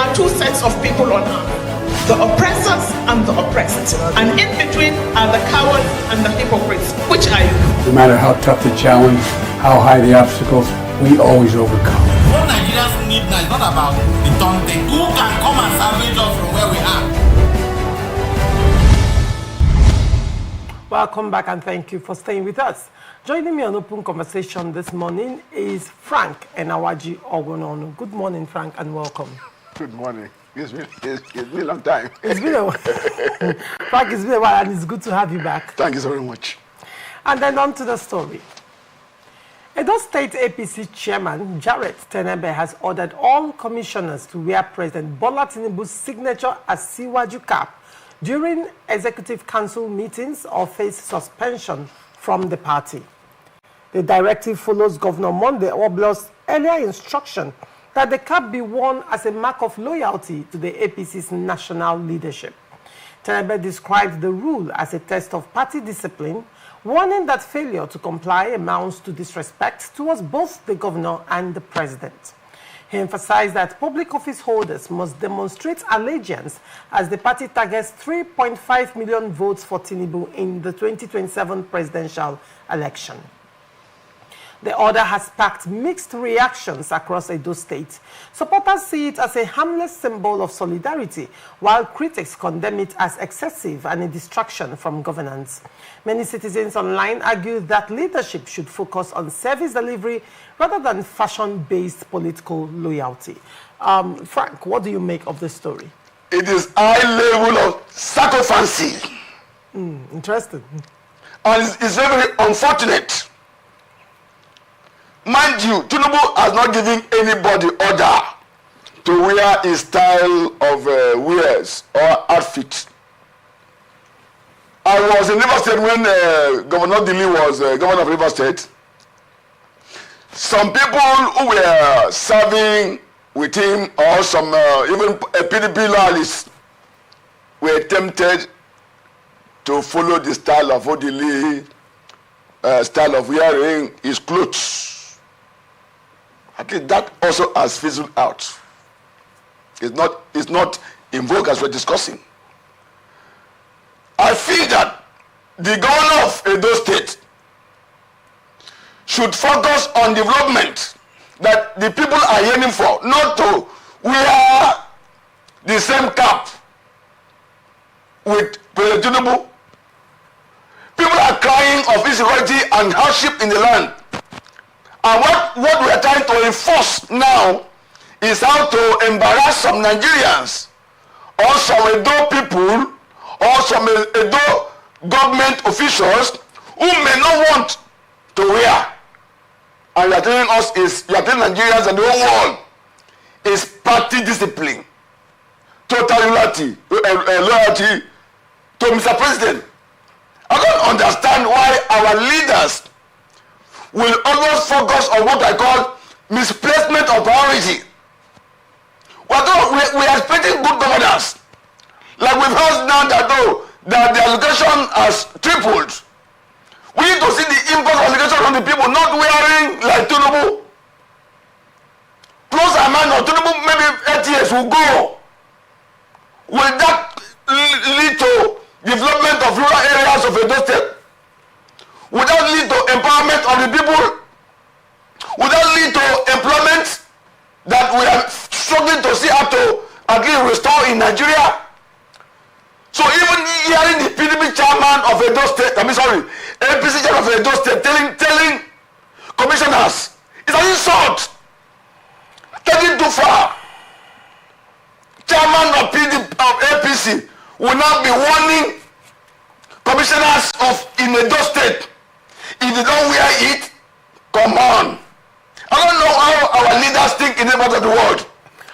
are two sets of people on earth, the oppressors and the oppressed. And in between are the cowards and the hypocrites. Which are you? No matter how tough the challenge, how high the obstacles, we always overcome. What Nigerians need now is not about the dumb thing. Who can come and salvage us from where we are? Welcome back and thank you for staying with us. Joining me on Open Conversation this morning is Frank Enawaji Ogonono. Good morning, Frank, and welcome. Good morning. It's been a long time. It's been a while. Frank, it's been a while, and it's good to have you back. Thank you so very much. And then on to the story. Edo State APC Chairman Jarrett Tenebe has ordered all commissioners to wear President Bola Tinubu's signature as Siwaju cap during Executive Council meetings or face suspension from the party. The directive follows Governor Monday Oblos's earlier instruction that the cap be worn as a mark of loyalty to the APC's national leadership. Tenebe described the rule as a test of party discipline, warning that failure to comply amounts to disrespect towards both the governor and the president. He emphasized that public office holders must demonstrate allegiance as the party targets 3.5 million votes for Tinubu in the 2027 presidential election. The order has sparked mixed reactions across Edo State. Supporters see it as a harmless symbol of solidarity, while critics condemn it as excessive and a distraction from governance. Many citizens online argue that leadership should focus on service delivery rather than fashion-based political loyalty. Frank, what do you make of this story? It is high level of sacrifice. Interesting. And it's very, very unfortunate. Mind you, Tinubu has not given anybody order to wear a style of wears or outfit. I was in River State when Governor Dili was governor of River State. Some people who were serving with him, or some even PDP loyalists, were tempted to follow the style of Odili, style of wearing his clothes. I think that also has fizzled out. It's not in vogue as we're discussing. I feel that the governor of Edo State should focus on development that the people are yearning for, not to wear the same cap with President Tinubu. People are crying of insecurity and hardship in the land. And what we are trying to enforce now is how to embarrass some Nigerians or some Edo people or some Edo government officials who may not want to wear. And you are telling us you are telling Nigerians and the whole world is party discipline, total loyalty to Mr. President. I don't understand why our leaders will always focus on what I call misplacement of priority. We are expecting good governance. Like we've heard now that that the allocation has tripled. We need to see the impact of allocation on the people not wearing like Tinubu. Plus amount of Tinubu, maybe 8 years will go. Will that lead to development of rural areas of Edo State? Would that lead to empowerment of the people? Would that lead to employment that we are struggling to see how to at least restore in Nigeria? So even hearing the PDP chairman of Edo State, APC chairman of Edo State telling commissioners, it's an insult. Take it too far. Chairman of APC will now be warning commissioners in Edo State. If they don't wear it, come on. I don't know how our leaders think in the part of the world.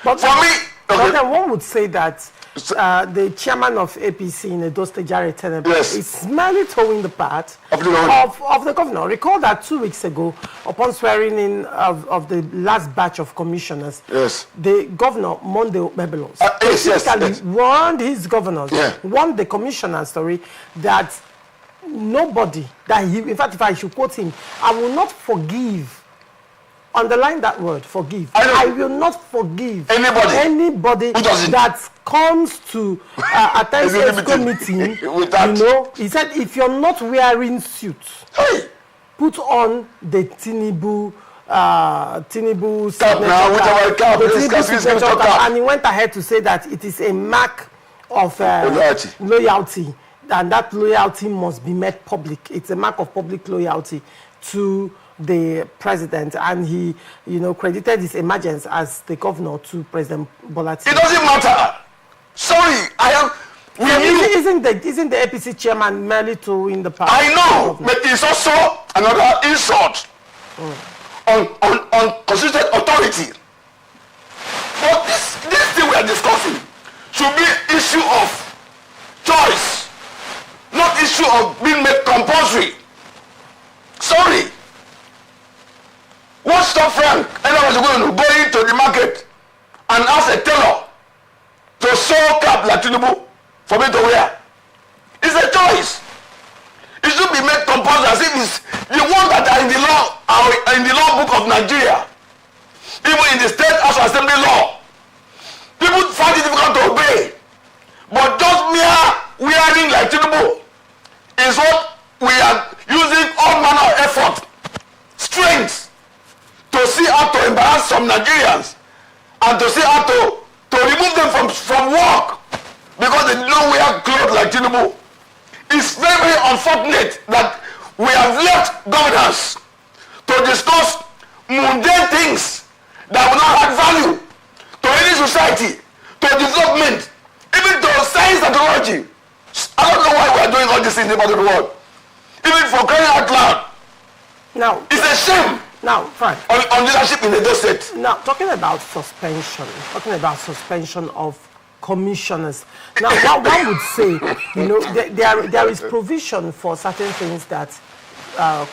But for me, but then one would say that the chairman of APC in Edo State, Jarrett Tenebe, is merely towing the path of the governor. Recall that 2 weeks ago, upon swearing in of the last batch of commissioners, the governor, Monday Obebelos, warned his governors, warned the commissioners, that nobody, in fact, if I should quote him, I will not forgive underline that word, forgive. I know. I will not forgive Anybody who doesn't. that comes to attend a meeting. With that. You know, he said, if you're not wearing suit, Hey. put on the Tinubu Cap now, whichever cap, the this Tinubu cap, this signature cap. cap. And he went ahead to say that it is a mark of loyalty, and that loyalty must be made public. It's a mark of public loyalty to the president, and he, you know, credited his emergence as the governor to President Bola Tinubu. It doesn't matter. Sorry, I am. Isn't the APC chairman merely to win the power? I know, but it's also another insult on constituted authority. But this thing we are discussing should be issue of choice, not issue of being made compulsory. Sorry. What stop Frank? Anyone was going to go into the market and ask a tailor to sew cap like Tinubu for me to wear? It's a choice. It should be made compulsory as if it's the ones that are in the law, are in the law book of Nigeria, even in the state House of Assembly law. People find it difficult to obey, but just mere wearing like Tinubu is what we are using all manner of effort, strength, to see how to embarrass some Nigerians and to see how to remove them from work because they don't wear clothes like Tinubu. It's very, very unfortunate that we have left governance to discuss mundane things that will not add value to any society, to development, even to science and technology. I don't know why we are doing all these things about the world. Even for crying out loud. Now, it's a shame. Now, Frank. On leadership in the state. Now, talking about suspension of commissioners. Now, one would say, you know, there is provision for certain things that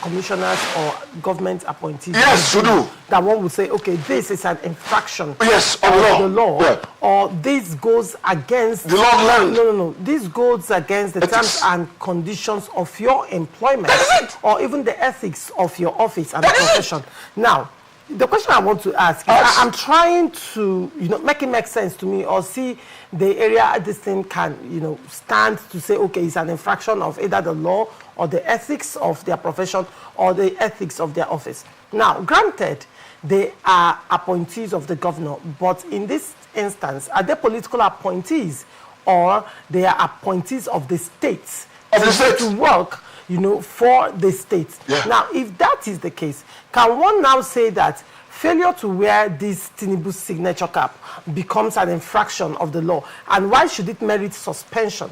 commissioners or government appointees do. That one would say, okay, this is an infraction of the law, or this goes against the law of land. No. This goes against the terms and conditions of your employment, or even the ethics of your office and profession. Now, the question I want to ask is, I'm trying to, you know, make it make sense to me, or see the area this thing can, you know, stand to say, okay, it's an infraction of either the law or the ethics of their profession or the ethics of their office. Now, granted, they are appointees of the governor, but in this instance, are they political appointees or they are appointees of the states to work, you know, for the states? Yeah. Now, if that is the case, can one now say that failure to wear this Tinubu signature cap becomes an infraction of the law? And why should it merit suspension?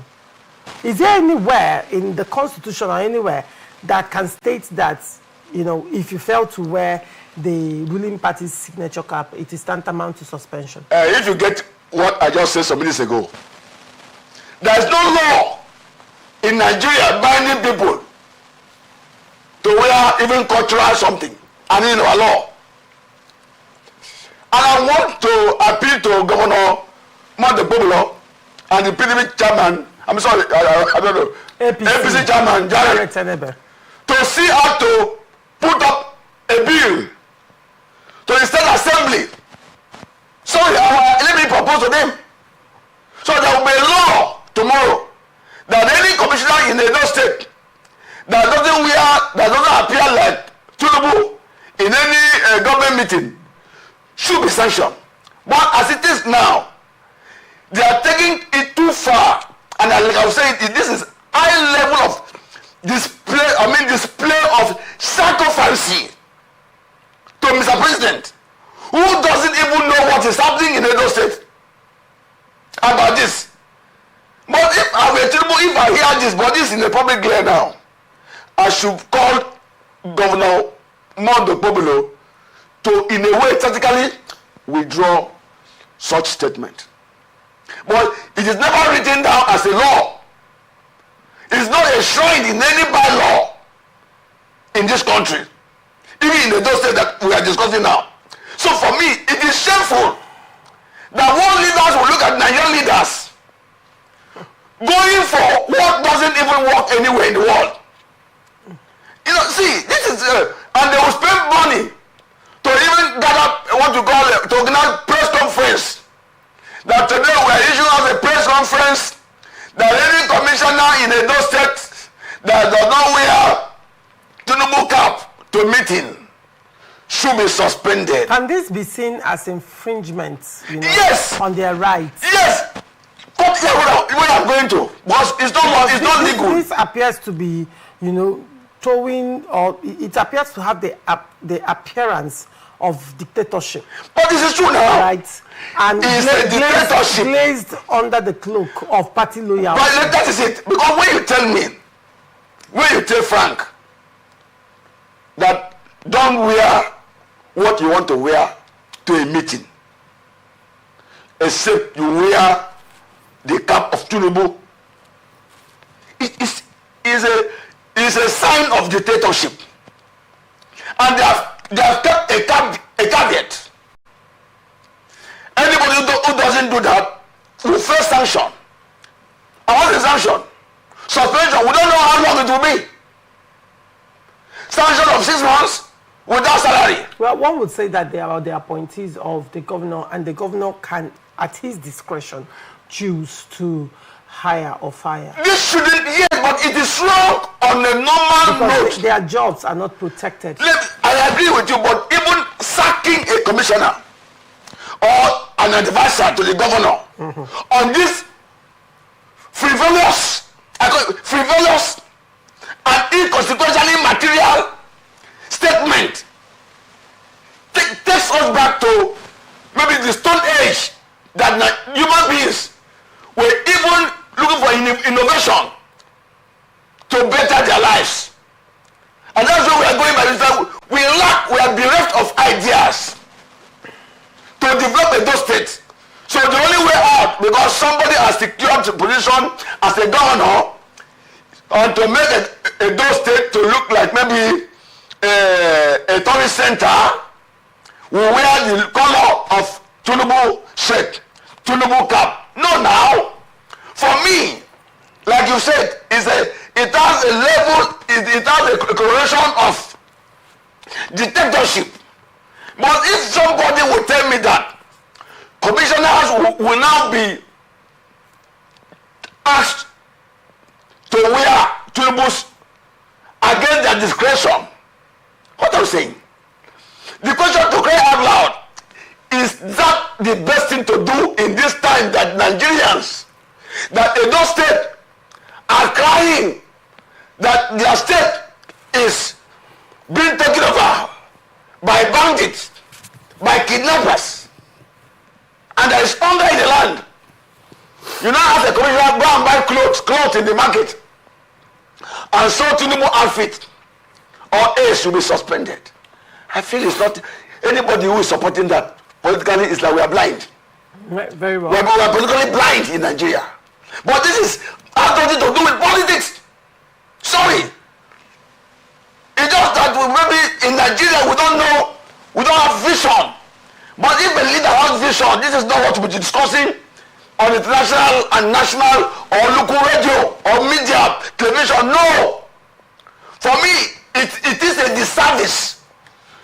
Is there anywhere in the Constitution or anywhere that can state that, you know, if you fail to wear the ruling party's signature cap, it is tantamount to suspension? If you get what I just said some minutes ago, there is no law in Nigeria binding people to wear even cultural something, and in our law. And I want to appeal to Governor Montepubulo and the PDP chairman, I'm sorry, I don't know, APC chairman, Jared, to see how to put up a bill to the state assembly. Sorry, let me propose to them. So there will be a law tomorrow that any commissioner in Edo State that doesn't appear like Tinubu in any government meeting should be sanctioned. But as it is now, they are taking it too far. And like I was saying, this is high level of display of sacrifice to Mr. President, who doesn't even know what is happening in Edo State about this. But if I were Tinubu, if I hear this, but this is in the public glare now, I should call Governor Montepubulo to, in a way, tactically withdraw such statement. But it is never written down as a law. It is not enshrined in any bylaw in this country, even in the those states that we are discussing now. So for me, it is shameful that world leaders will look at Nigerian leaders going for what doesn't even work anywhere in the world. You know, see, this is, and they will spend money to even what you call to organize press conference. That today we are issuing out a press conference that any commissioner in Edo State that does not wear Tinubu cap to meeting should be suspended. Can this be seen as infringement, yes, on their rights? Yes. Come here where I'm going to. Because it's not legal. This appears to be, towing, or it appears to have the appearance of dictatorship. But this is true now. Right. And it's a dictatorship. Glazed under the cloak of party loyalty. But that is it. Because when you tell Frank that don't wear what you want to wear to a meeting, except you wear the cap of Tinubu, it is a sign of dictatorship. And they have kept a caveat. Anybody who doesn't do that will face sanction. And what is sanction? Suspension. We don't know how long it will be. Sanction of 6 months without salary. Well, one would say that they are the appointees of the governor, and the governor can, at his discretion, choose to hire or fire. This shouldn't, yes, but it is wrong on a normal note. Their jobs are not protected. I agree with you, but even sacking a commissioner or an advisor to the governor on this frivolous and inconsequentially material statement takes us back to maybe the Stone Age, that human beings were even looking for innovation to better their lives. And that's where we are going by this time. We are bereft of ideas to develop a those states. So the only way out, because somebody has secured the position as a governor, and to make a those state to look like maybe a tourist center, we wear the color of Tinubu shirt, Tinubu cap. No, now, for me, like you said, it has a level, it has a correlation of dictatorship. But if somebody will tell me that commissioners will now be asked to wear Tinubu's against their discretion, what I'm saying, the question to cry out loud, is that the best thing to do in this time that Nigerians, that Edo State are crying that their state is being taken over by bandits, by kidnappers, and there is hunger in the land? You now have the commissioner go and buy clothes in the market, and so Tinubu outfit or else should be suspended. I feel it's not anybody who is supporting that politically is like we are blind. Very well. We are politically blind in Nigeria. But this is has nothing to do with politics. Sorry. It's just that maybe in Nigeria we don't know, we don't have vision. But if a leader has vision, this is not what we'll be discussing on international and national or local radio or media, television. No. For me, it is a disservice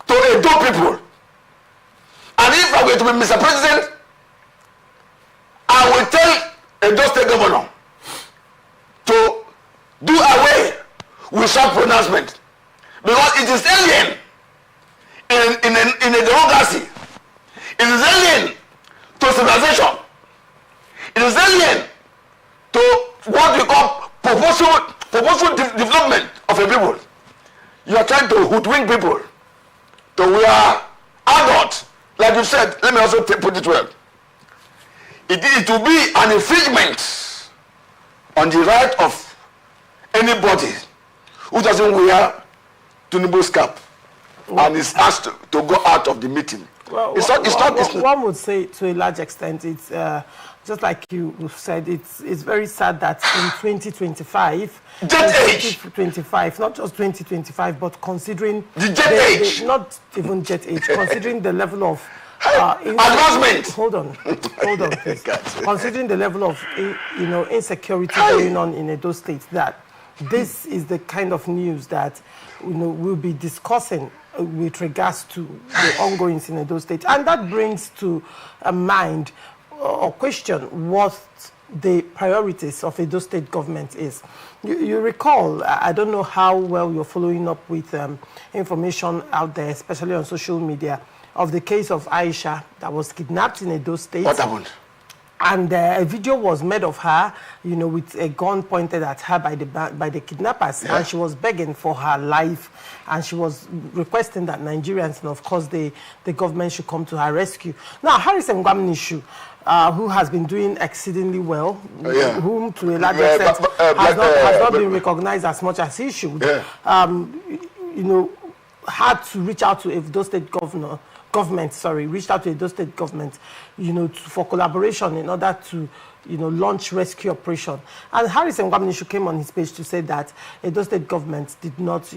to Edo people. And if I'm going to be Mr. President, I will tell Edo State Governor to do away with such pronouncement, because it is alien in a democracy. It is alien to civilization. It is alien to what we call purposeful development of a people. You are trying to hoodwink people to wear adults. Like you said, let me also put it well. It will be an infringement on the right of anybody who doesn't wear Tinubu's cap and is asked to go out of the meeting. Well, one would say to a large extent, it's just like you said, it's very sad that in 2025, jet age, 2025, not just 2025, but considering the jet age, not even jet age, considering the level of advancement. Hold on, please. Considering the level of insecurity going on in Edo State, that this is the kind of news that we'll be discussing with regards to the ongoing in Edo State. And that brings to mind or question what the priorities of Edo State government is. You recall, I don't know how well you're following up with information out there, especially on social media, of the case of Aisha that was kidnapped in Edo State. What happened? And a video was made of her, with a gun pointed at her by the kidnappers, and she was begging for her life, and she was requesting that Nigerians and of course the government should come to her rescue. Now, Harris Ngwamnishu, who has been doing exceedingly well, whom to a large extent has not been recognized as much as he should, had to reach out to Edo State reached out to Edo State government, for collaboration in order to, launch rescue operation. And Harris Ngwamnishu came on his page to say that Edo State government did not,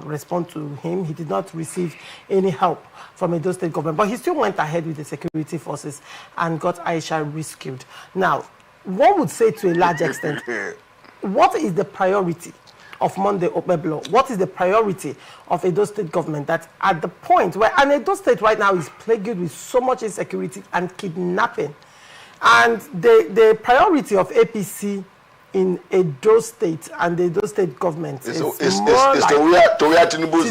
respond to him. He did not receive any help from Edo State government, but he still went ahead with the security forces and got Aisha rescued. Now, one would say to a large extent, what is the priority of Monday Okpebholo? What is the priority of Edo State government that at the point where, and Edo State right now is plagued with so much insecurity and kidnapping, and the priority of APC in Edo State and the Edo State government is more like Tinubu's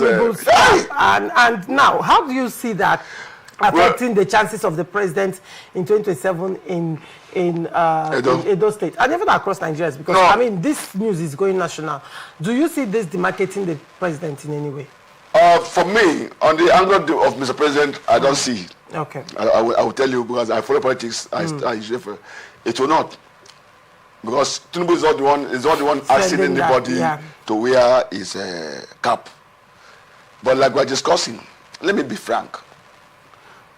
and now, how do you see that affecting the chances of the president in 2027 in Edo State and even across Nigeria? Because this news is going national. Do you see this demarcating the president in any way? For me, on the angle of Mr. President, I don't see it. Okay. I will tell you, because I follow politics. It will not, because Tinubu is not the one asking anybody to wear his cap. But like we're discussing, let me be frank.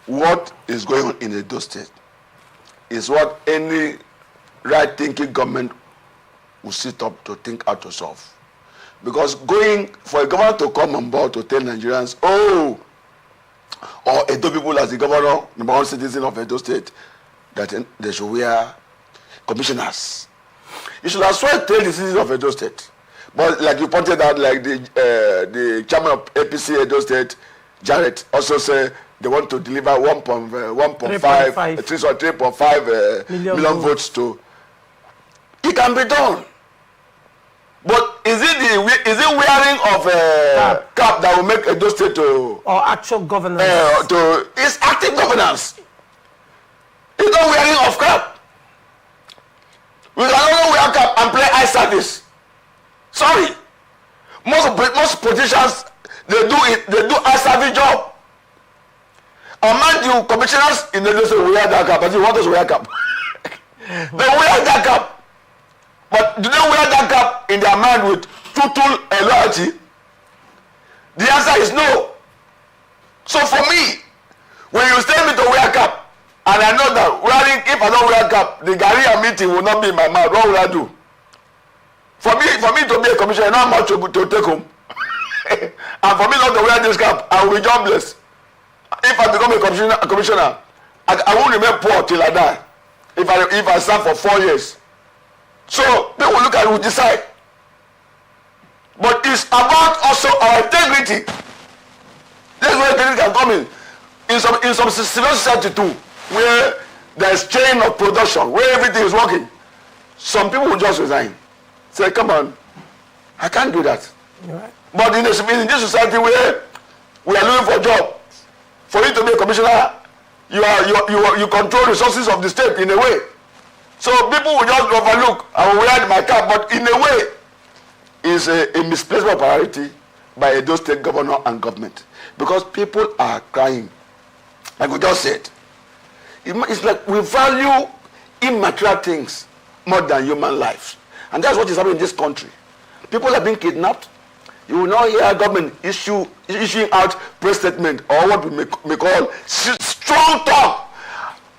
What is going on in Edo State is what any right-thinking government will sit up to think how to solve. Because going for a governor to come on board to tell Nigerians, or Edo people as the governor, number one citizen of Edo State, that they should wear commissioners. You should as well tell the citizens of Edo State. But like you pointed out, like the chairman of APC Edo State, Jarrett, also said they want to deliver 3.5 million votes to. It can be done. But is it wearing of a cap that will make Edo State to, or actual governance? It's active governance. It's not wearing of cap. We can only wear cap and play eye service. Sorry, most politicians they do eye service job. And mind you, commissioners in Edo State will wear that cap, but you want us to wear cap. They wear that cap. But do they wear that cap in their mind with total loyalty? The answer is no. So for me, when you tell me to wear cap, and I know that if I don't wear cap, the Ghanaian meeting will not be in my mouth, what will I do? For me to be a commissioner, not much to take home. And for me not to wear this cap, I will be jobless. If I become a commissioner, I won't remain poor till I die. If I serve for 4 years. So they will look at it, will decide. But it's about also our integrity. That's where integrity can come in. In some civil society too, where there's chain of production, where everything is working, some people will just resign. Say, come on, I can't do that. Right. But in this society where we are looking for a job, for you to be a commissioner, you control resources of the state in a way. So people will just overlook, I will wear my cap, but in a way, it's a misplacement of priority by Edo State governor and government. Because people are crying. Like we just said, it's like we value immaterial things more than human lives. And that's what is happening in this country. People are being kidnapped. You will not hear government issuing out press statement or what we may call strong talk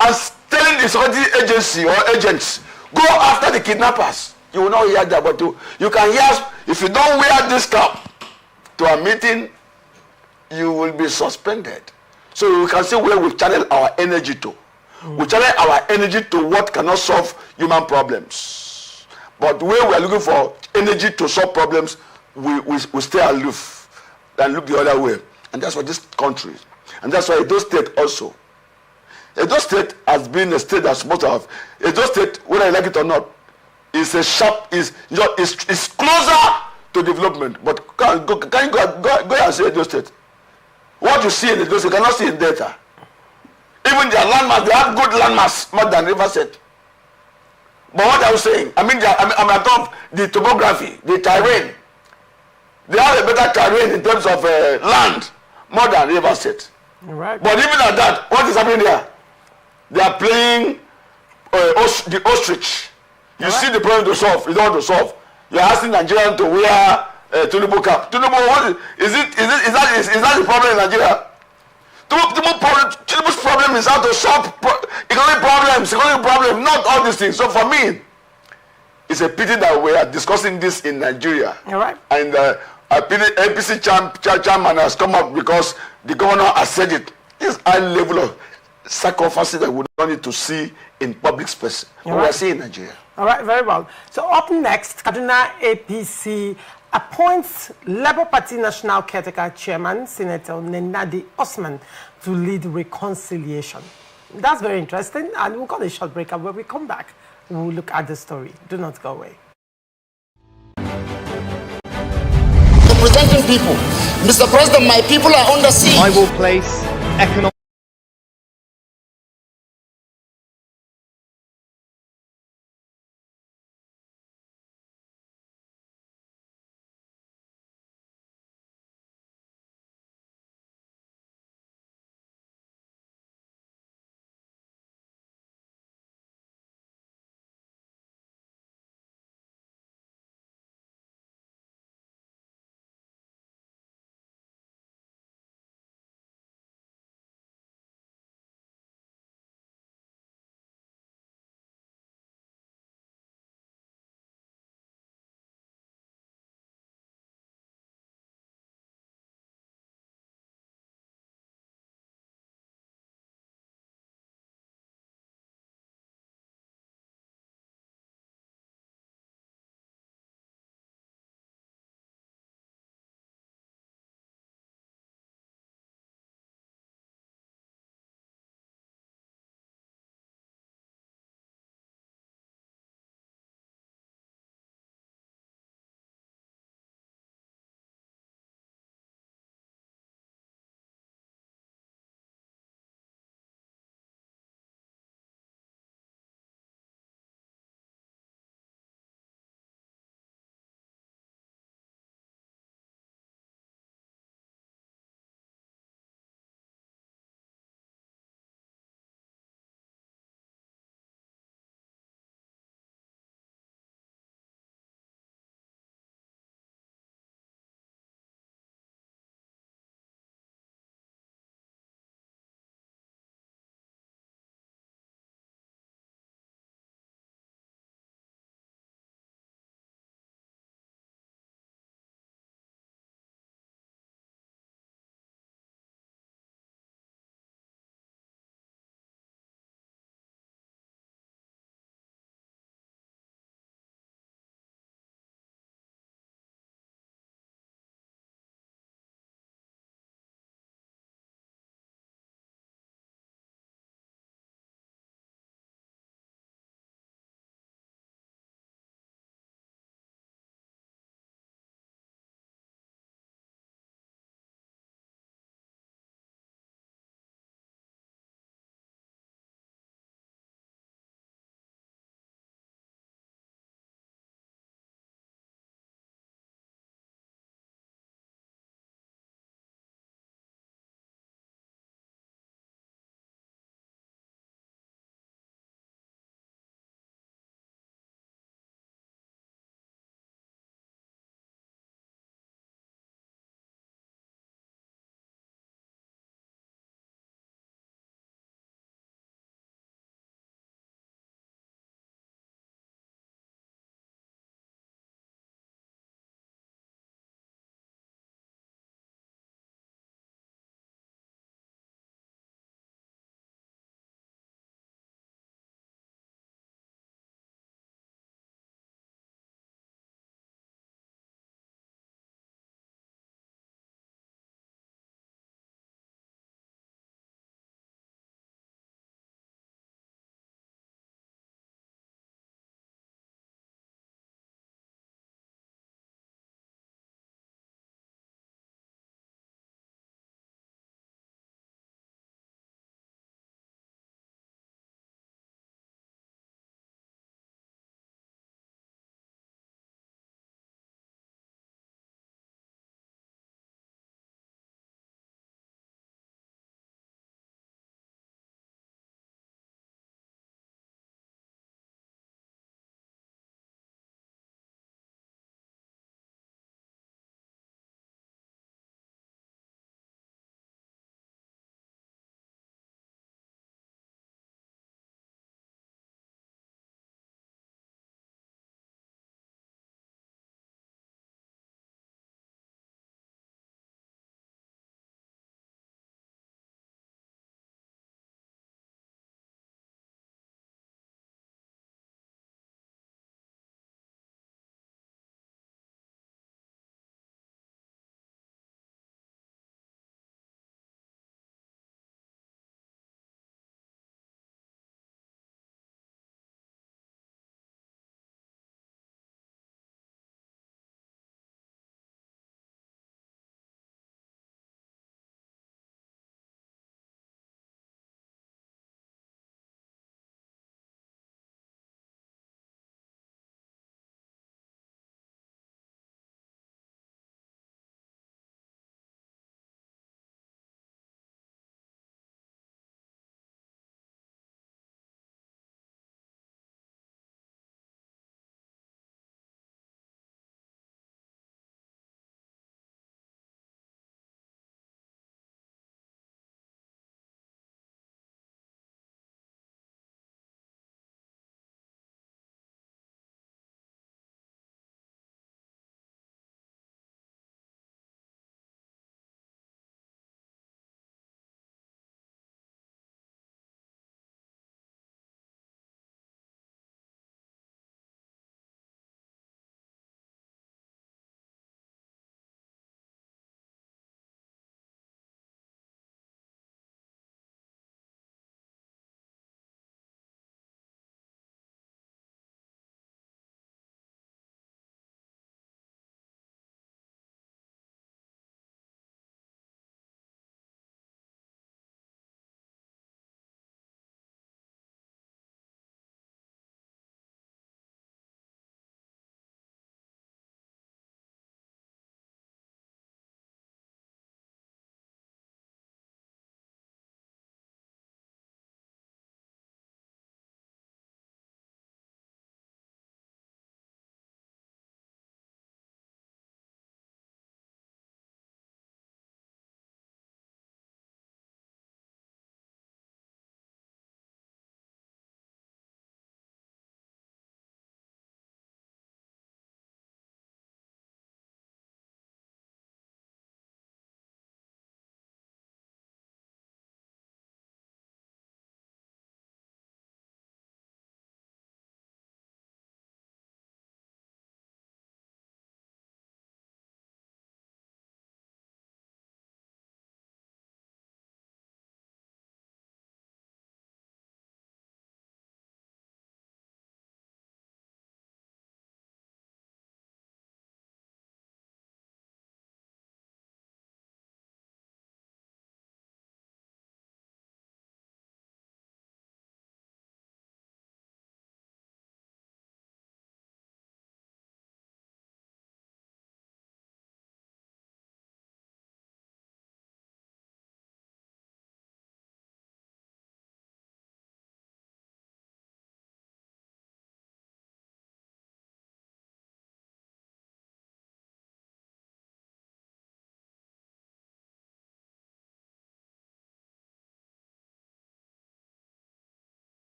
and telling the security agency or agents, go after the kidnappers. You will not hear that, but you can hear, if you don't wear this cap to a meeting, you will be suspended. So you can see where we channel our energy to. We channel our energy to what cannot solve human problems. But where we are looking for energy to solve problems, we stay aloof and look the other way. And that's why this country, and that's why Edo State also. Edo State has been a state that's supposed to have. Edo State, whether you like it or not, is a sharp, is closer to development. But can you go and see Edo State? What you see in Edo State, you cannot see in Delta. Even their landmass, they have good landmass more than River State. But what are you saying? I'm talking the topography, the terrain. They have a better terrain in terms of land more than River State. Right. But even at that, what is happening there? They are playing the ostrich. You see the problem to solve. You don't want to solve. You are asking Nigerians to wear Tinubu cap. Tinubu, what is that the problem in Nigeria? Tinubu's problem is how to solve economic problems, not all these things. So for me, it's a pity that we are discussing this in Nigeria. All right. And APC chairman has come up because the governor has said it. This high level of sacrifices that we don't need to see in public space. We are seeing in Nigeria. All right, very well. So up next, Kaduna APC appoints Labour Party National Caretaker Chairman, Senator Nenadi Osman, to lead reconciliation. That's very interesting, and we'll call a short break, and when we come back, we'll look at the story. Do not go away. Representing people. Mr. President, my people are under siege. I will place economic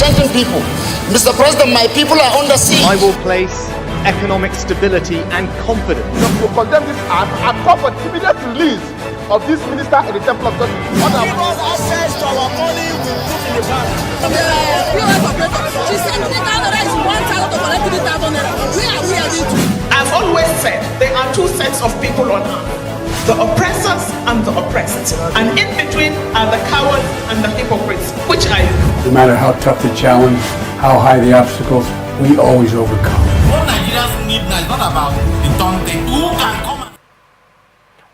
representing people. Mr. President, my people are under siege. I will place economic stability and confidence. To condemn this act and call for the immediate release of this minister in the Temple of Justice. Give us access to our money we put in the bank. POS operator, she said 3,000 naira is 1,000 to collect 3,000 naira. Where are we heading to? I've always said there are two sets of people on earth, the oppressors and the oppressed. And in between are the cowards and the hypocrites. Which are you? No matter how tough the challenge, how high the obstacles, we always overcome. What Nigerians need now is not about the taunting. Who can come and...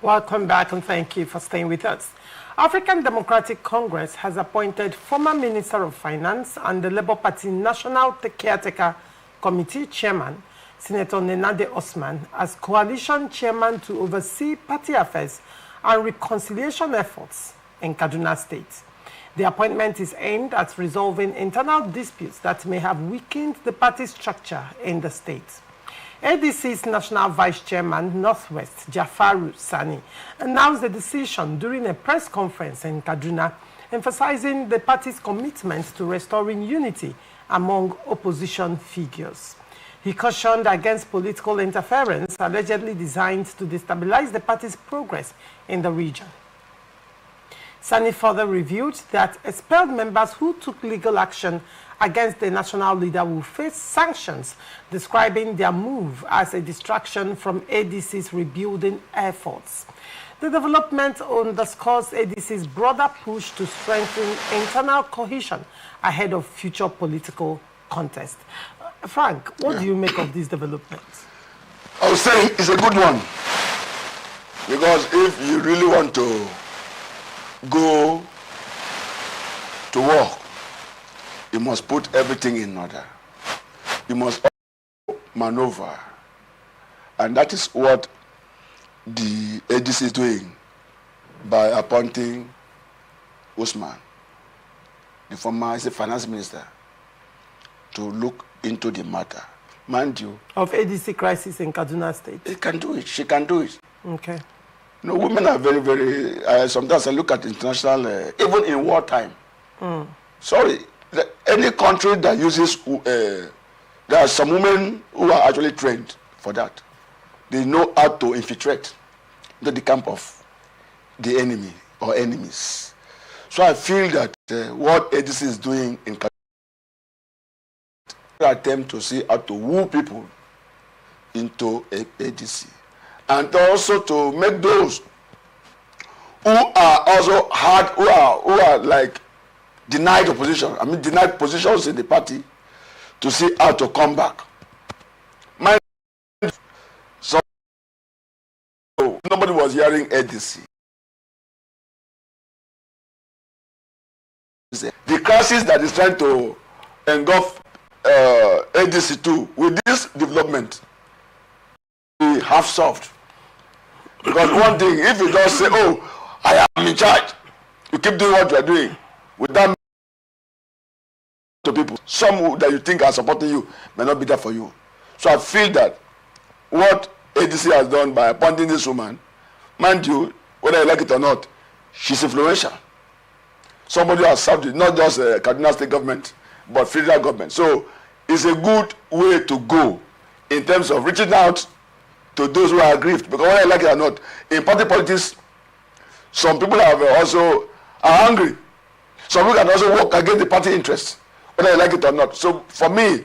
Welcome back and thank you for staying with us. African Democratic Congress has appointed former Minister of Finance and the Labour Party National Caretaker Committee Chairman, Senator Nenade Osman, as coalition chairman to oversee party affairs and reconciliation efforts in Kaduna State. The appointment is aimed at resolving internal disputes that may have weakened the party structure in the state. ADC's National Vice Chairman, Northwest, Jafaru Sani, announced the decision during a press conference in Kaduna, emphasizing the party's commitment to restoring unity among opposition figures. He cautioned against political interference allegedly designed to destabilize the party's progress in the region. Sani further revealed that expelled members who took legal action against the national leader will face sanctions, describing their move as a distraction from ADC's rebuilding efforts. The development underscores ADC's broader push to strengthen internal cohesion ahead of future political contest. Frank, what do you make of these developments? I would say it's a good one, because if you really want to go to war, you must put everything in order. You must maneuver. And that is what the ADC is doing by appointing Usman, the former finance minister, to look into the matter. Mind you, of ADC crisis in Kaduna State. He can do it. She can do it. Okay. No, women are very, very. Sometimes I look at international, even in wartime. Sorry, any country that uses, there are some women who are actually trained for that. They know how to infiltrate into the camp of the enemy or enemies. So I feel that what ADC is doing in Kaduna, attempt to see how to woo people into ADC, and also to make those who are also hard, who are like denied opposition, denied positions in the party, to see how to come back. So nobody was hearing ADC. The crisis that is trying to engulf ADC too, with this development, we have solved. Because one thing, if you just say, oh, I am in charge, you keep doing what you are doing without to people. Some that you think are supporting you may not be there for you. So I feel that what ADC has done by appointing this woman, mind you, whether you like it or not, she's influential. Somebody has served it, not just Kaduna State government, but federal government. So it's a good way to go in terms of reaching out to those who are aggrieved. Because whether you like it or not, in party politics, some people have also are angry. Some people can also work against the party interests, whether you like it or not. So for me,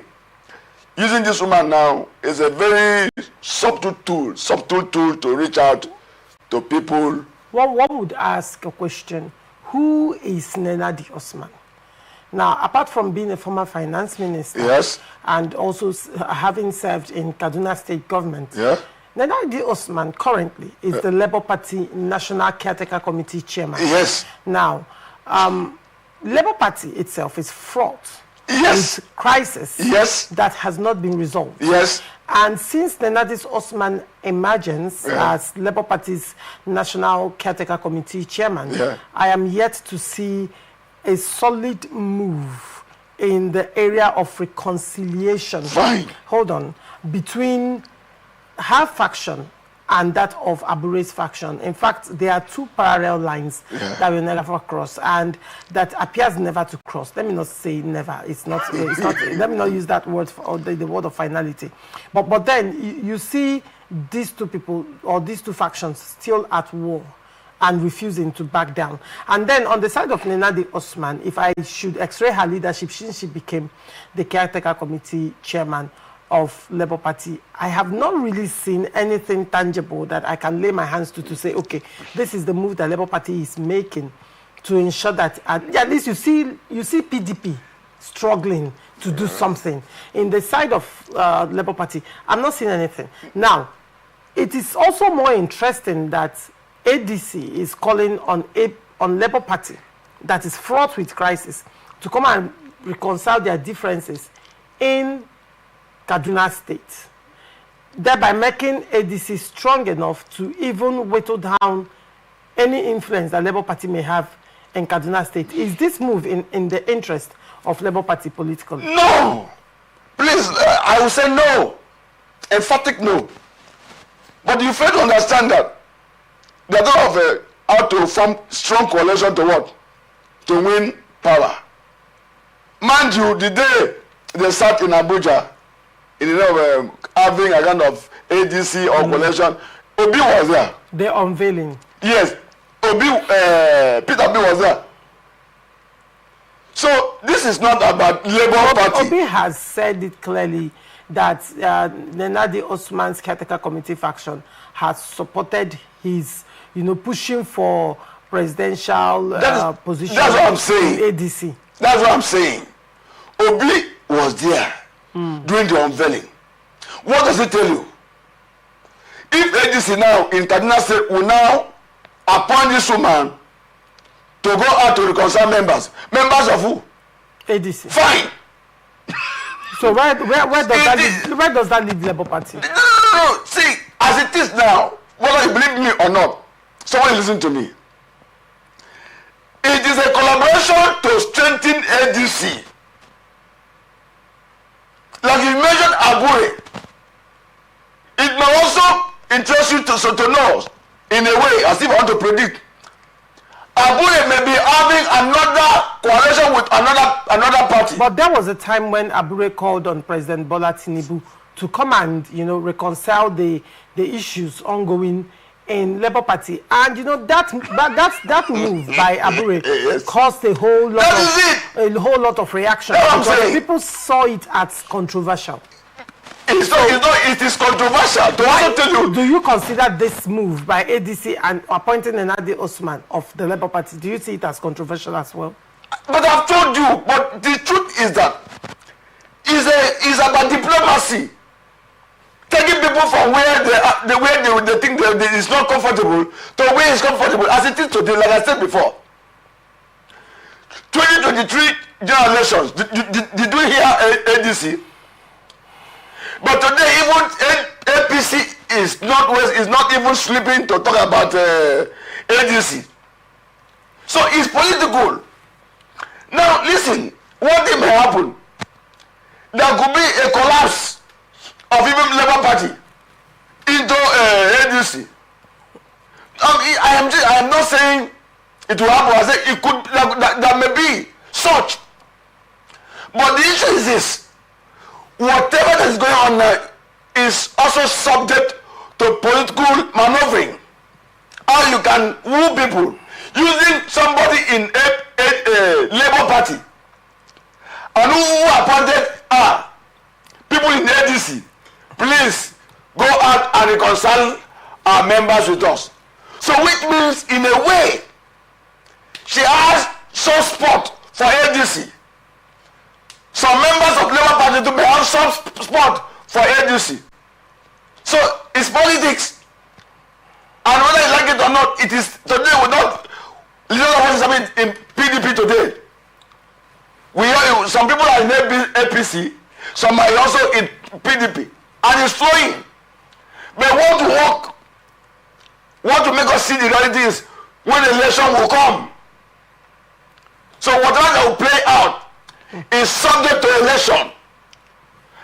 using this woman now is a very subtle tool to reach out to people. Well, one would ask a question: who is Nenade Osman? Now, apart from being a former finance minister, yes, and also having served in Kaduna State government, yeah, Nenade Osman currently is the Labour Party National Caretaker Committee Chairman. Yes. Now, Labour Party itself is fraught yes with crisis yes that has not been resolved. Yes. And since Nenade Osman emergence as Labour Party's National Caretaker Committee Chairman, I am yet to see a solid move in the area of reconciliation. Fine. Hold on. Between her faction and that of Abure's faction. In fact, there are two parallel lines that will never cross, and that appears never to cross. Let me not say never. It's not. Let me not use that word or the word of finality. But then you see these two people or these two factions still at war and refusing to back down. And then on the side of Nenadi Osman, if I should x-ray her leadership since she became the caretaker committee chairman of Labour Party, I have not really seen anything tangible that I can lay my hands to say, okay, this is the move that Labour Party is making to ensure that at least you see PDP struggling to do something. In the side of Labour Party, I'm not seeing anything. Now, it is also more interesting that ADC is calling on Labour Party that is fraught with crisis to come and reconcile their differences in Kaduna State, thereby making ADC strong enough to even whittle down any influence that Labour Party may have in Kaduna State. Is this move in the interest of Labour Party politically? No! Please, I will say no. Emphatic no. But you fail to understand that they don't have how to form strong coalition to what? To win power. Mind you, the day they sat in Abuja, in having a kind of ADC or coalition, Obi was there. The unveiling. Yes, Peter Obi was there. So this is not about Labour Party. Obi has said it clearly that Nenadi Osman's caretaker committee faction has supported his, pushing for presidential position. That's what I'm saying. ADC. That's what I'm saying. Obi was there during the unveiling. What does it tell you? If ADC now in Kaduna State will now appoint this woman to go out to reconcile members of who? ADC. Fine. So where does that leave Labour Party? No. See, as it is now, whether you believe me or not, someone listen to me. It is a collaboration to strengthen ADC. Like you mentioned Abure, it may also interest you to know, in a way, as if I want to predict. Abure may be having another coalition with another party. But there was a time when Abure called on President Bola Tinubu to come and reconcile the issues ongoing in Labour Party, and that move by Abure caused a whole lot of reaction because people saw it as controversial. It is controversial. To also tell you. Do you consider this move by ADC and appointing Nenadi Osman of the Labour Party, do you see it as controversial as well? But I've told you, but the truth is that it's about diplomacy. Taking people from where they think it's not comfortable to where it's comfortable, as it is today, like I said before. 2023 general elections, did we hear ADC? But today, even APC is not even sleeping to talk about ADC. So it's political. Now, listen, what may happen? There could be a collapse of even Labour Party into ADC. I am not saying it will happen. I say it could. There may be such. But the issue is this. Whatever that is going on now is also subject to political maneuvering. How you can woo people using somebody in a Labour Party and who appointed people in the ADC. Please go out and reconcile our members with us. So which means in a way she has some spot for ADC. Some members of Labour Party to have some spot for ADC. So it's politics. And whether you like it or not, it is today without what is happening in PDP today. Some people are in APC, some are also in PDP. And it's flowing. But want to make us see the reality is when the election will come. So whatever that will play out is subject to election.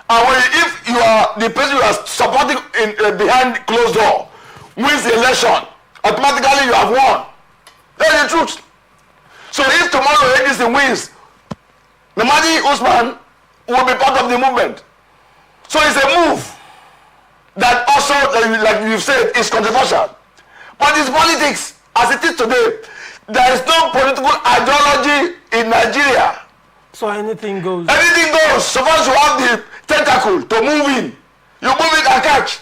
And if you are the person you are supporting behind closed door, wins the election, automatically you have won. That's the truth. So if tomorrow ADC wins, Namadi Usman will be part of the movement. So it's a move that also, like you said, is controversial. But it's politics. As it is today, there is no political ideology in Nigeria. So anything goes. Anything goes. So far as you have the tentacle to move in, you move it and catch.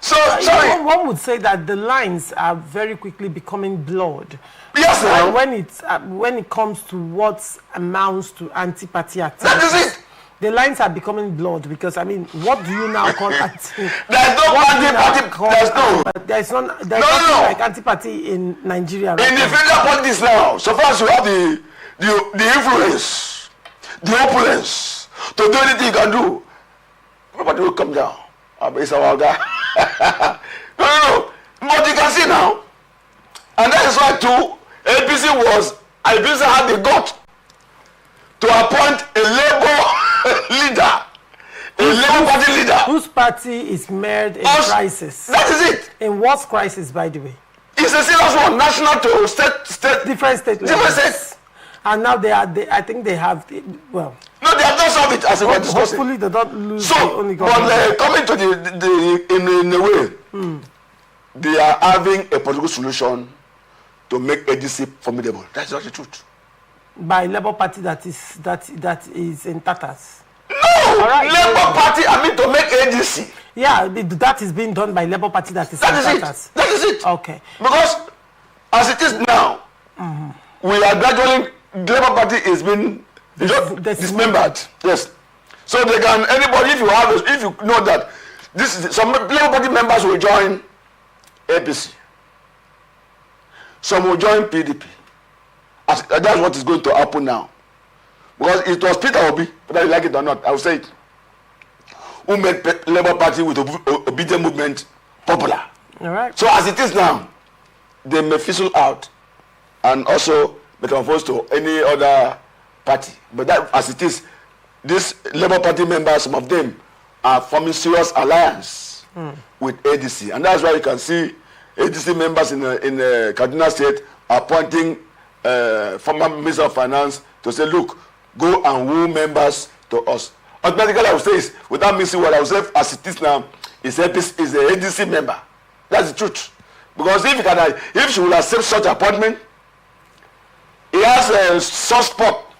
So, sorry. One would say that the lines are very quickly becoming blurred. Yes, sir. When it comes to what amounts to anti-party activity. That is it. The lines are becoming blurred because, I mean, what do you now call anti? There's no anti-party. There's nothing like anti-party in Nigeria. Right in the federal politics now, so far as you have the influence, the opulence to do anything you can do, nobody will come down. It's our guy. No. But you can see now, and that is why too, APC had the gut to appoint a Labour leader, a Labour Party leader. Whose party is mired in crisis. That is it. In what crisis, by the way? It's a serious one, national to state. Different states. Different states. And now I think they have, well. No, they have not solved it as we were discussing. Hopefully they don't lose so, the only government. But coming to in a way, they are having a political solution to make ADC formidable. That's not the truth. By Labour Party that is in tatters. No! Right. Labour Party, to make ADC. Yeah, that is being done by Labour Party that is in tatters. That is it. Okay. Because as it is now, we are gradually, Labour Party is being dismembered. Yes. So they can, anybody, if you know that some Labour Party members will join APC. Some will join PDP. That's what is going to happen now. Because it was Peter Obi, whether you like it or not, I will say it, who made Labour Party with obedient movement popular. All right. So as it is now, they may fizzle out and also metamorphose to any other party. But that, as it is, these Labour Party members, some of them are forming serious alliance with ADC. And that's why you can see ADC members in Kaduna State appointing former Minister of Finance to say, look, go and woo members to us. Automatically, I would say, without missing what I would say, as it is now, is the ADC member. That's the truth. Because if she will accept such appointment, he has a soft spot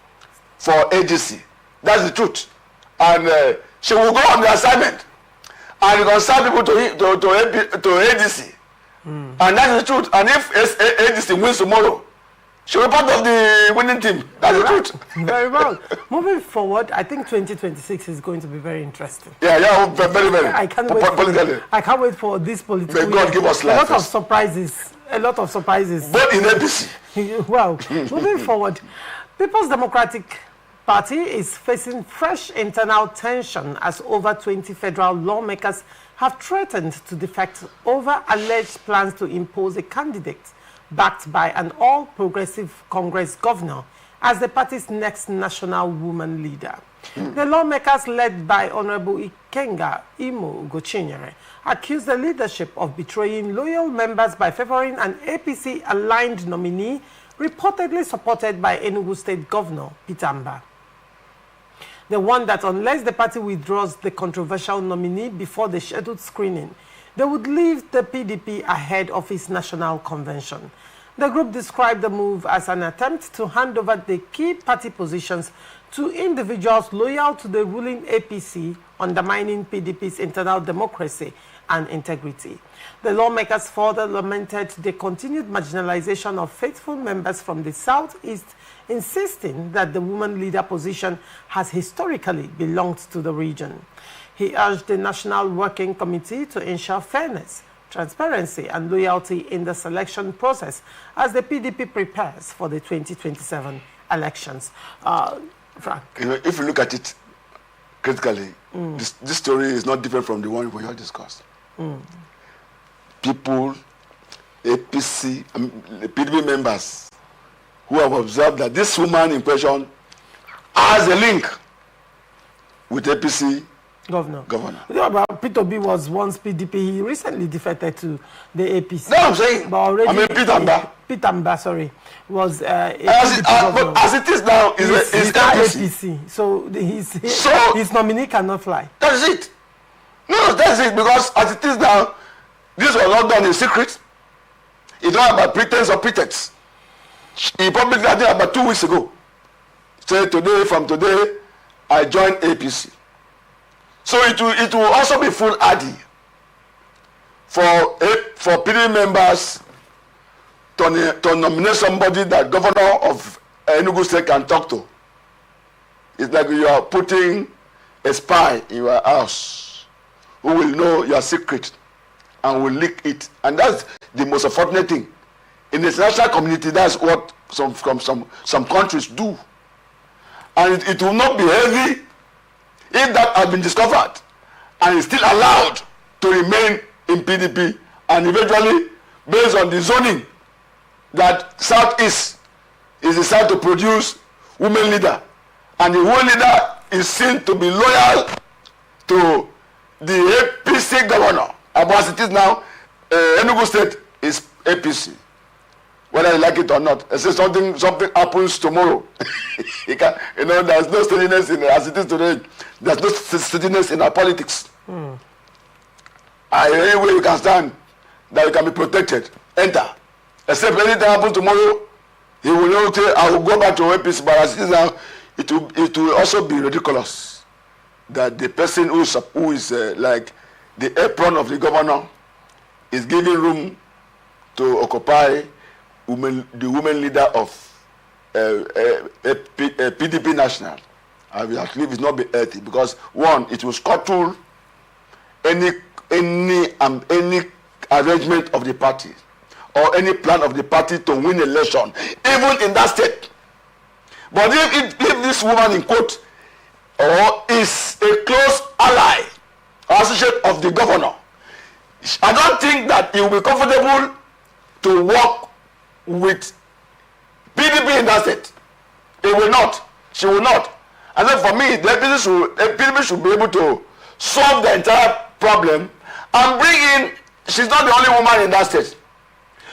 for ADC. That's the truth. And she will go on the assignment and reconcile people to ADC. And that's the truth. And if ADC wins tomorrow, she'll be part of the winning team. That's the truth. Very well. Moving forward, I think 2026 is going to be very interesting. Yeah, very, very. I can't wait for this political. May God give us life. A lot of surprises. But in APC. Well, moving forward, People's Democratic Party is facing fresh internal tension as over 20 federal lawmakers have threatened to defect over alleged plans to impose a candidate backed by an all-progressive Congress governor as the party's next national woman leader. The lawmakers, led by Honorable Ikenga Imo Ugochinyere, accused the leadership of betraying loyal members by favoring an APC-aligned nominee reportedly supported by Enugu State Governor Peter Mbah. They warned that unless the party withdraws the controversial nominee before the scheduled screening, they would leave the PDP ahead of its national convention. The group described the move as an attempt to hand over the key party positions to individuals loyal to the ruling APC, undermining PDP's internal democracy and integrity. The lawmakers further lamented the continued marginalization of faithful members from the Southeast, insisting that the woman leader position has historically belonged to the region. He urged the National Working Committee to ensure fairness, transparency, and loyalty in the selection process as the PDP prepares for the 2027 elections. Frank. If you look at it critically, this story is not different from the one we all discussed. People, APC, the PDP members who have observed that this woman in question has a link with APC Governor. Governor. You know, but Peter B was once PDP. He recently defected to the APC. No, I'm saying. But already, I mean, Peter Mba. Peter Mba, sorry, was but as it is now, is APC. So his nominee cannot fly. That is it. No, that's it. Because as it is now, this was not done in secret. It's not about pretense or pretext. He publicly, I think about 2 weeks ago, said from today, I joined APC. So it will also be foolhardy for PDP members to nominate somebody that governor of Enugu State can talk to. It's like you are putting a spy in your house who will know your secret and will leak it. And that's the most unfortunate thing. In the international community, that's what some countries do. And it will not be heavy if that has been discovered and is still allowed to remain in PDP, and eventually, based on the zoning that Southeast is decided to produce women leader, and the women leader is seen to be loyal to the APC governor. And as it is now, Enugu State is APC. Whether you like it or not, I say something happens tomorrow. There's no steadiness in as it is today. There's no steadiness in our politics. Any way you can stand that you can be protected, enter. Except anything happens tomorrow, he will not say, I will go back to APC. But as it is now, it will also be ridiculous that the person who is like the apron of the governor is giving room to occupy the women leader of PDP National. I believe it's not be earthy because one, it will scuttle any arrangement of the party or any plan of the party to win election, even in that state. But if this woman in quote is a close ally or associate of the governor, I don't think that it will be comfortable to work with PDP in that state. It will not. She will not. And then for me, the PDP should be able to solve the entire problem and bring in, she's not the only woman in that state.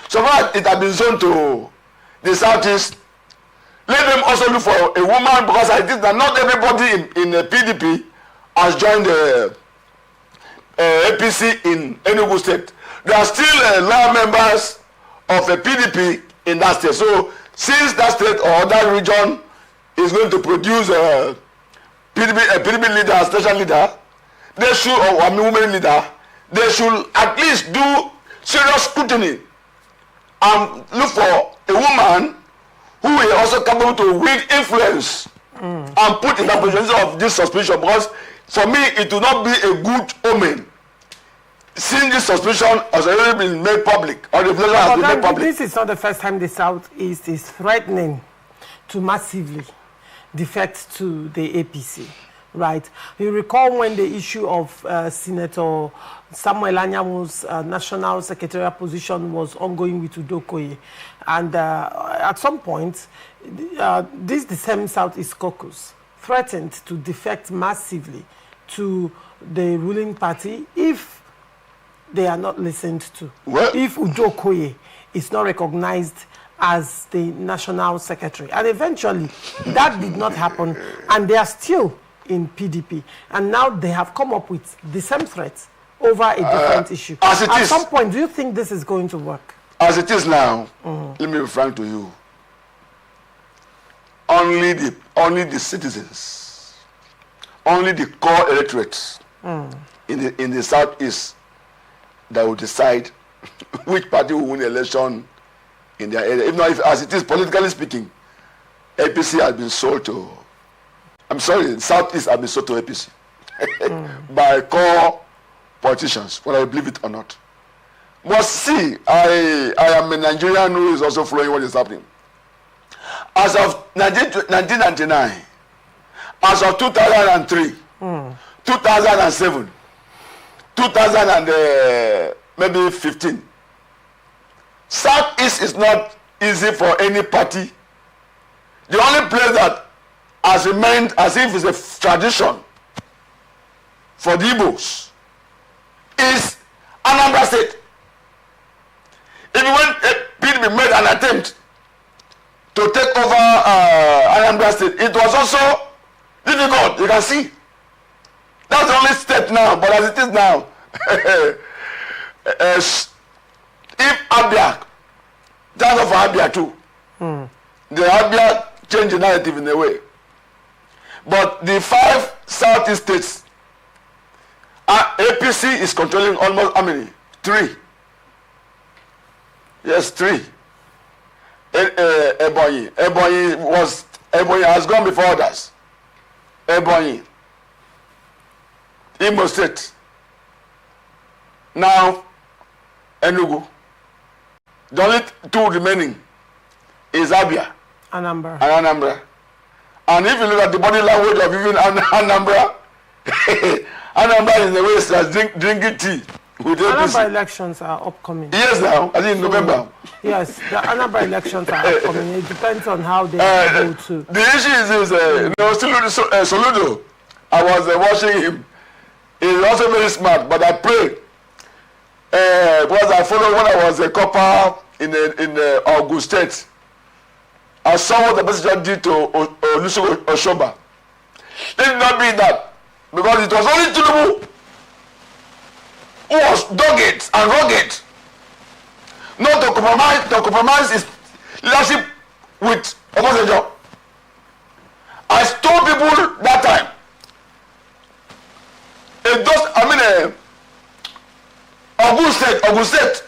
So far it has been zoned to the Southeast. Let them also look for a woman, because I think that not everybody in the PDP has joined the APC in Enugu State. There are still loyal members of a PDP in that state. So since that state or that region is going to produce a PDP leader, a station leader, they should, or a women leader, they should at least do serious scrutiny and look for a woman who is also capable to wield influence and put in that position of this suspicion. Because for me, it will not be a good omen. Since this suspicion has already been made public, or the pleasure has been made public. This is not the first time the Southeast is threatening to massively defect to the APC, right? You recall when the issue of Senator Samuel Anyamu's national secretarial position was ongoing with Udokoye, and at some point, the same Southeast caucus threatened to defect massively to the ruling party if they are not listened to. Well, if Udokoye is not recognized as the national secretary. And eventually, that did not happen, and they are still in PDP. And now they have come up with the same threats over a different issue. At some point, do you think this is going to work? As it is now, let me be frank to you. Only the citizens, only the core electorates in the Southeast that will decide which party will win the election in their area. If not, as it is politically speaking, APC has been sold to, Southeast has been sold to APC by core politicians, whether you believe it or not. But see, I am a Nigerian who is also following what is happening. As of 1999, as of 2003, 2007, 2015, Southeast is not easy for any party. The only place that has remained as if it's a tradition for the Igbos is Anambra State. Even when PDP made an attempt to take over Anambra State, it was also difficult. You can see. That's the only state now, but as it is now, if Abia, that's for Abia too. The Abia changed the narrative in a way. But the 5 southeast states, APC is controlling almost how many? 3. Yes, 3. Ebonyi has gone before others. Ebonyi, Imo State, now Enugu. The only 2 remaining is Abia Anambra. And if you look at the body language of even Anambra, Anambra is the way it's drinking tea. Anambra elections are upcoming. Yes, now, I think in November. Yes, the Anambra elections are upcoming. It depends on how they go to. The issue is Soludo. I was watching him. He's also very smart, but I pray. Because I followed when I was a copper in August State. I saw what the president did to Olusegun Oshoba. It did not be that, because it was only Tinubu who was dogged and rugged, not to compromise his leadership with Obasanjo. I told people that time. August State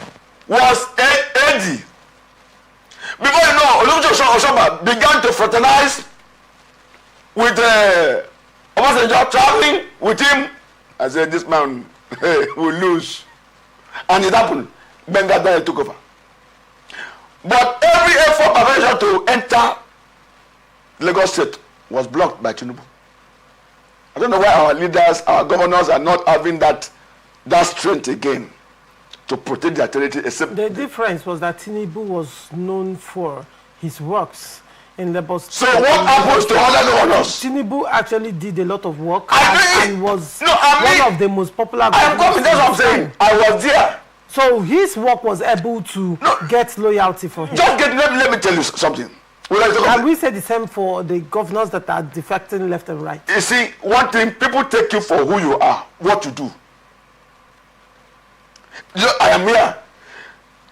was AD. Before you know, Olusegun Oshoba began to fraternize with Obasanjo, traveling with him. I said, this man will lose. And it happened. Benga took over. But every effort by Obasanjo to enter Lagos State was blocked by Tinubu. I don't know why our leaders, our governors are not having that strength again to protect their territory. Except the difference was that Tinubu was known for his works in Lagos. So what happens to other governors? Tinubu actually did a lot of work and was one of the most popular governors. That's what I'm saying. I was there. So his work was able to get loyalty for him. Let me tell you something. Can we say the same for the governors that are defecting left and right? You see, one thing, people take you for who you are, what you do. I am here.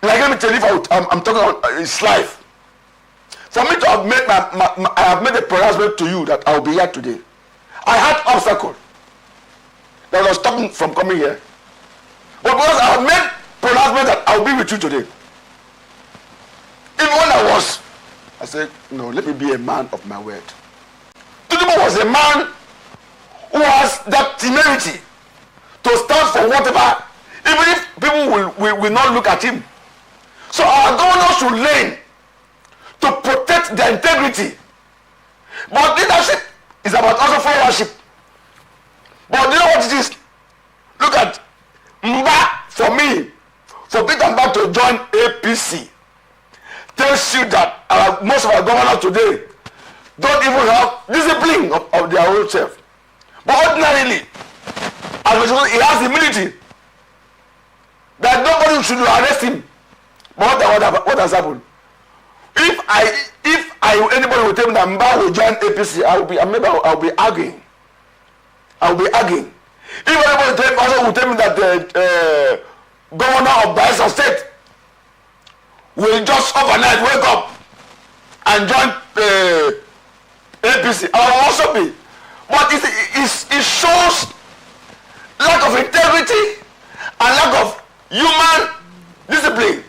Like, let me tell you, I'm talking about his life. For me to have made I have made a pronouncement to you that I will be here today. I had obstacle that was stopping from coming here. But because I have made pronouncement that I will be with you today. Even when I said, no, let me be a man of my word. Tinubu was a man who has that temerity to stand for whatever, even if people will not look at him. So our governors should learn to protect their integrity. But leadership is about also followership. But you know what it is? Look at Mba, for me, for Peter Mba to join APC, tells you that most of our governors today don't even have discipline of their own self. But ordinarily, he has humility that nobody should arrest him. But what has happened? If anybody will tell me that Mba will join APC, I'll be arguing. If anybody will tell me that the governor of Bayelsa State will just overnight wake up and join APC, I will also be. But it shows lack of integrity and lack of human discipline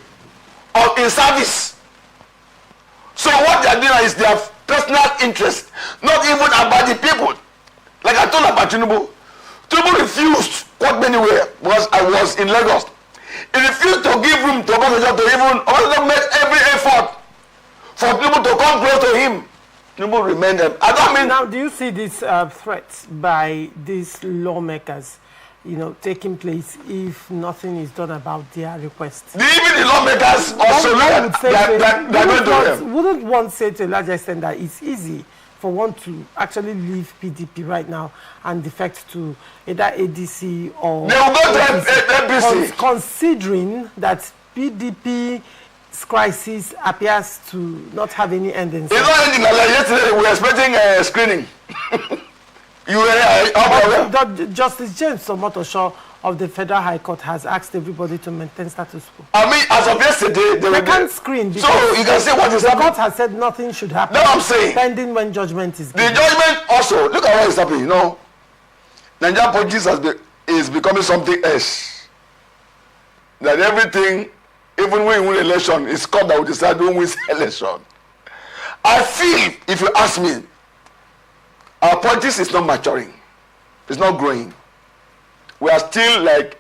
in service. So what they are doing is their personal interest, not even about the people. Like I told about Tinubu. Tinubu refused quite many ways because I was in Lagos. He refused to give room to Obasanjo to even Obasanjo made every effort for Tinubu to come close to him. Tinubu remained them. I don't mean. Now, do you see these threats by these lawmakers, taking place if nothing is done about their requests? Even the lawmakers also they're going to them. Wouldn't one say to a large extent that it's easy for one to actually leave PDP right now and defect to either ADC or they will go to APC. Considering that PDP's crisis appears to not have any end in sight. It's not ending. Like yesterday, we were expecting a screening. You were Justice James Omotosho of the Federal High Court has asked everybody to maintain status quo. I mean, as of yesterday, they can't screen. So you can say what is happening. The court has said nothing should happen. No, I'm saying. Pending when judgment is given. The judgment also, look at what is happening. You know, Nigerian politics is becoming something else. That everything, even when we win election, it's court that will decide who wins election. I feel, if you ask me, our politics is not maturing. It's not growing. We are still like,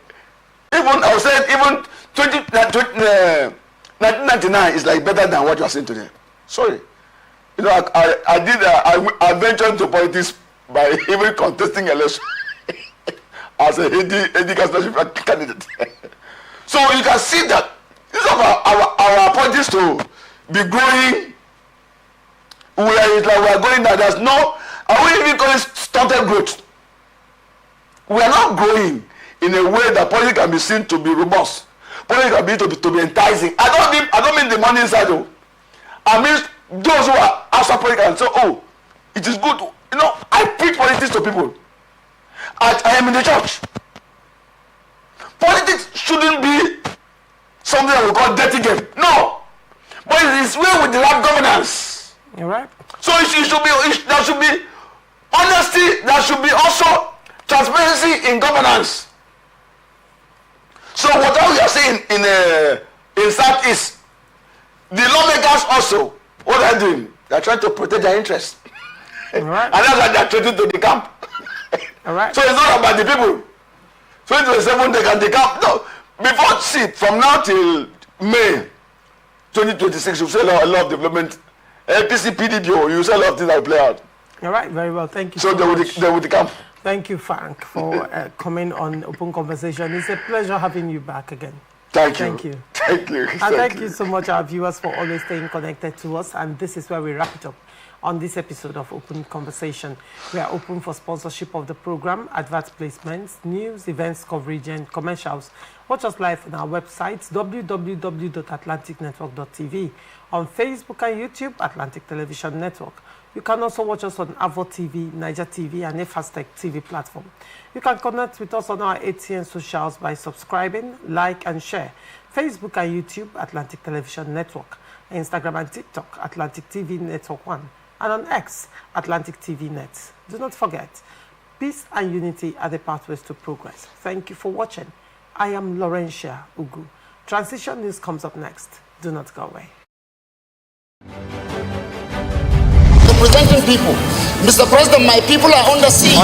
even, I was saying, even 1999 is like better than what you are saying today. Sorry. You know, I ventured into politics by even contesting election as a AD candidate. So you can see that instead of our politics to be growing, we are going that there's no, I wouldn't even call it stunted growth. We are not growing in a way that politics can be seen to be robust. Politics can be to be enticing. I don't mean the money inside though. I mean those who are outside politics and say, oh, it is good. You know, I preach politics to people. I am in the church. Politics shouldn't be something that we call dirty game. No. But it is where we derive governance. You're right. So there should be honesty, there should be also transparency in governance. So whatever we are saying in Southeast, the lawmakers also, what are they doing? They are trying to protect their interests. Right. And that's why they are treated to the camp. All right. So it's not about the people. 2027 they can decamp. No, before, see, from now till May 2026, you say a lot of development. APC, PDP, you say a lot of things that will play out. All right, very well. Thank you. So they will decamp. Thank you, Frank, for coming on Open Conversation. It's a pleasure having you back again. Thank you. Thank you. Thank you. And thank you so much, our viewers, for always staying connected to us. And this is where we wrap it up on this episode of Open Conversation. We are open for sponsorship of the program, advert placements, news, events coverage, and commercials. Watch us live on our website, www.atlanticnetwork.tv, on Facebook and YouTube, Atlantic Television Network. You can also watch us on Avo TV, Niger TV, and Efastech TV platform. You can connect with us on our ATN socials by subscribing, like, and share. Facebook and YouTube, Atlantic Television Network. Instagram and TikTok, Atlantic TV Network 1. And on X, Atlantic TV Net. Do not forget, peace and unity are the pathways to progress. Thank you for watching. I am Laurentia Ugu. Transition News comes up next. Do not go away. Representing people. Mr. President, my people are under siege.